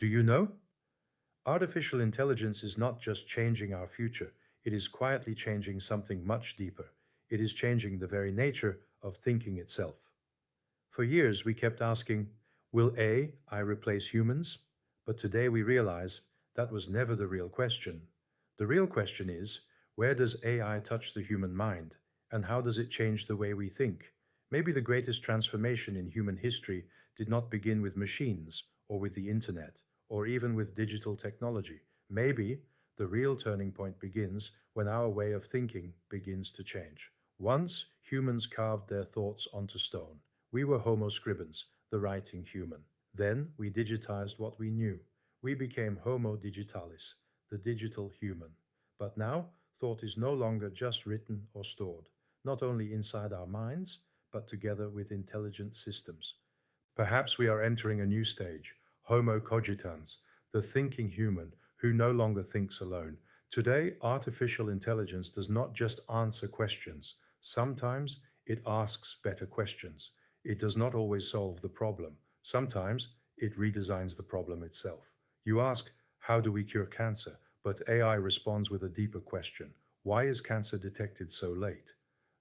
Do you know? Artificial intelligence is not just changing our future, it is quietly changing something much deeper. It is changing the very nature of thinking itself. For years, we kept asking, will AI replace humans? But today we realize that was never the real question. The real question is, where does AI touch the human mind? And how does it change the way we think? Maybe the greatest transformation in human history did not begin with machines, or with the internet, or even with digital technology. Maybe the real turning point begins when our way of thinking begins to change. Once humans carved their thoughts onto stone. We were Homo scribens, the writing human. Then we digitized what we knew. We became Homo digitalis, the digital human. But now, thought is no longer just written or stored, not only inside our minds, but together with intelligent systems. Perhaps we are entering a new stage, Homo cogitans, the thinking human who no longer thinks alone. Today, artificial intelligence does not just answer questions. Sometimes it asks better questions. It does not always solve the problem. Sometimes it redesigns the problem itself. You ask, how do we cure cancer? But AI responds with a deeper question. Why is cancer detected so late?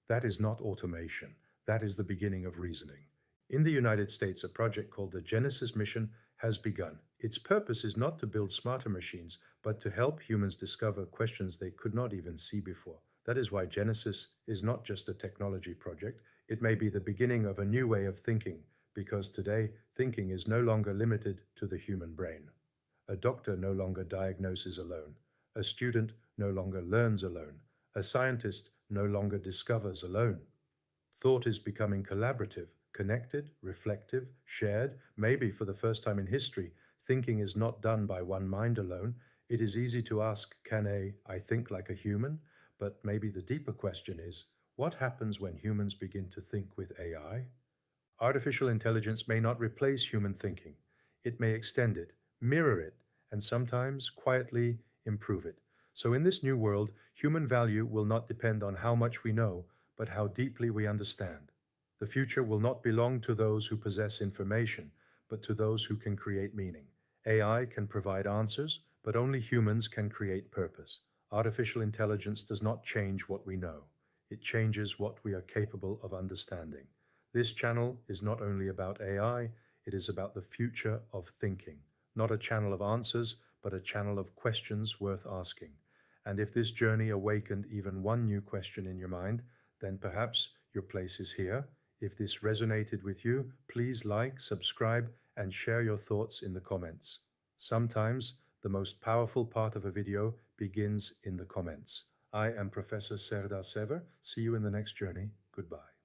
That is not automation. That is the beginning of reasoning. In the United States, a project called the Genesis Mission has begun. Its purpose is not to build smarter machines, but to help humans discover questions they could not even see before. That is why Genesis is not just a technology project, it may be the beginning of a new way of thinking, because today thinking is no longer limited to the human brain. A doctor no longer diagnoses alone. A student no longer learns alone. A scientist no longer discovers alone. Thought is becoming collaborative, connected, reflective, shared. Maybe for the first time in history, thinking is not done by one mind alone. It is easy to ask, can I think like a human? But maybe the deeper question is, what happens when humans begin to think with AI? Artificial intelligence may not replace human thinking. It may extend it, mirror it, and sometimes quietly improve it. So in this new world, human value will not depend on how much we know, but how deeply we understand. The future will not belong to those who possess information, but to those who can create meaning. AI can provide answers, but only humans can create purpose. Artificial intelligence does not change what we know. It changes what we are capable of understanding. This channel is not only about AI, it is about the future of thinking. Not a channel of answers, but a channel of questions worth asking. And if this journey awakened even one new question in your mind, then perhaps your place is here. If this resonated with you, please like, subscribe, and share your thoughts in the comments. Sometimes the most powerful part of a video begins in the comments. I am Professor Serdar Sever. See you in the next journey. Goodbye.